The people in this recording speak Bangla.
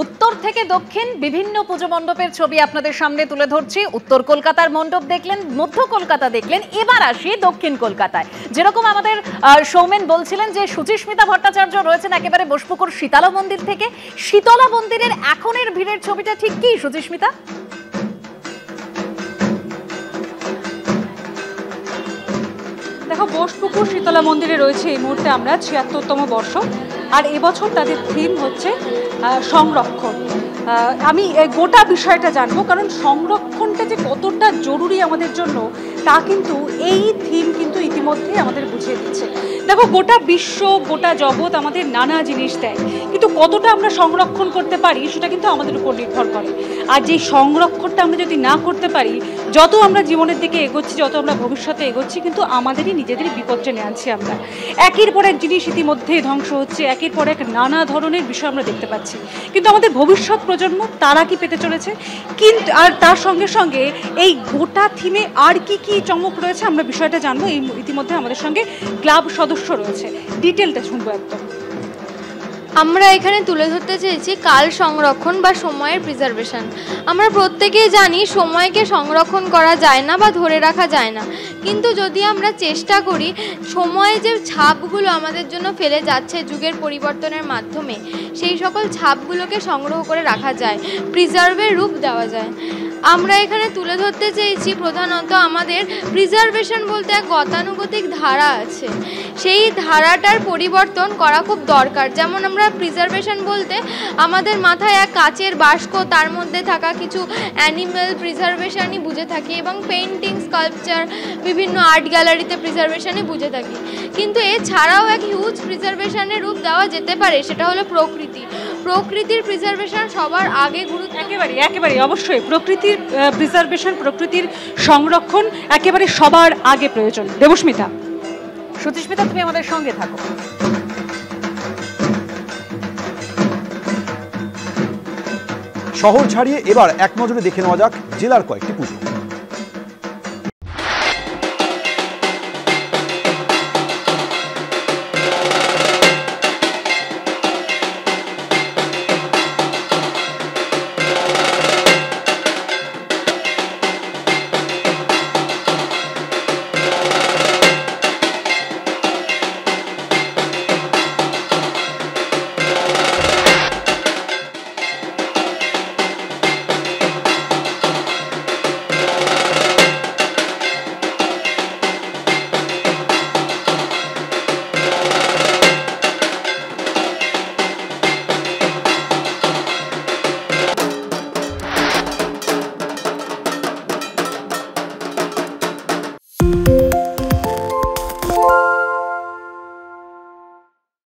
উত্তর থেকে দক্ষিণ বিভিন্ন পুজো মণ্ডপের ছবি আপনাদের সামনে তুলে ধরছি। উত্তর কলকাতার মণ্ডপ দেখলেন, মধ্য কলকাতা দেখলেন, এবার আসি দক্ষিণ কলকাতায়। যেরকম আমাদের সৌমেন বলছিলেন যে সুচিস্মিতা ভট্টাচার্য রয়েছেন একেবারে বোসপুকুর শীতলা মন্দির থেকে। শীতলা মন্দিরের এখনের ভিড়ের ছবিটা ঠিক কি সুচিস্মিতা? দেখো, বোসপুকুর শীতলা মন্দিরে রয়েছে এই মুহূর্তে আমরা ৭৬তম বর্ষ, আর এবছর তাদের থিম হচ্ছে সংরক্ষণ। আমি গোটা বিষয়টা জানবো, কারণ সংরক্ষণটা যে কতটা জরুরি আমাদের জন্য তা কিন্তু এই থিম কিন্তু ইতিমধ্যে আমাদের বুঝিয়ে দিচ্ছে। দেখো, গোটা বিশ্ব, গোটা জগৎ আমাদের নানা জিনিস দেয়, কিন্তু কতটা আমরা সংরক্ষণ করতে পারি সেটা কিন্তু আমাদের উপর নির্ভর করে। আর যে সংরক্ষণটা আমরা যদি না করতে পারি, যত আমরা জীবনের দিকে এগোচ্ছি, যত আমরা ভবিষ্যতে এগোচ্ছি, কিন্তু আমাদেরই নিজেদের বিপদ টেনে আনছি। আমরা একের পর এক জিনিস ইতিমধ্যে ধ্বংস হচ্ছে, একের পর এক নানা ধরনের বিষয় আমরা দেখতে পাচ্ছি, কিন্তু আমাদের ভবিষ্যৎ প্রজন্ম তারা কি পেতে চলেছে? কিন্তু আর তার সঙ্গে সঙ্গে এই গোটা থিমে আর কি কি চমক রয়েছে আমরা বিষয়টা জানবো। এই ইতিমধ্যে আমাদের সঙ্গে ক্লাব সদস্য রয়েছে, ডিটেলটা শুনবো একদম। আমরা এখানে তুলে ধরতে চেয়েছি কাল সংরক্ষণ বা সময়ের প্রিজার্ভেশন। আমরা প্রত্যেকেই জানি সময়কে সংরক্ষণ করা যায় না বা ধরে রাখা যায় না, কিন্তু যদি আমরা চেষ্টা করি সময়ে যে ছাপগুলো আমাদের জন্য ফেলে যাচ্ছে যুগের পরিবর্তনের মাধ্যমে, সেই সকল ছাপগুলোকে সংগ্রহ করে রাখা যায়, প্রিজার্ভের রূপ দেওয়া যায়। আমরা এখানে তুলে ধরতে চেয়েছি প্রধানত আমাদের প্রিজার্ভেশন বলতে এক গতানুগতিক ধারা আছে, সেই ধারাটার পরিবর্তন করা খুব দরকার। যেমন আমরা প্রিজার্ভেশন বলতে আমাদের মাথায় এক কাচের বাস্ক, তার মধ্যে থাকা কিছু অ্যানিম্যাল প্রিজার্ভেশনই বুঝে থাকি, এবং পেইন্টিং, স্কাল্পচার, বিভিন্ন আর্ট গ্যালারিতে প্রিজার্ভেশনই বুঝে থাকি। কিন্তু এছাড়াও এক হিউজ প্রিজার্ভেশনের রূপ দেওয়া যেতে পারে, সেটা হলো প্রকৃতি। প্রকৃতির প্রিজার্ভেশন সবার আগে গুরুত্ব। একেবারে অবশ্যই প্রকৃতির প্রিজার্ভেশন, প্রকৃতির সংরক্ষণ একেবারে সবার আগে প্রয়োজন। দেবস্মিতা, সুচিস্মিতা, তুমি আমাদের সঙ্গে থাকো। শহর ছাড়িয়ে এবার এক নজরে দেখে নেওয়া যাক জেলার কয়েকটি পুজো।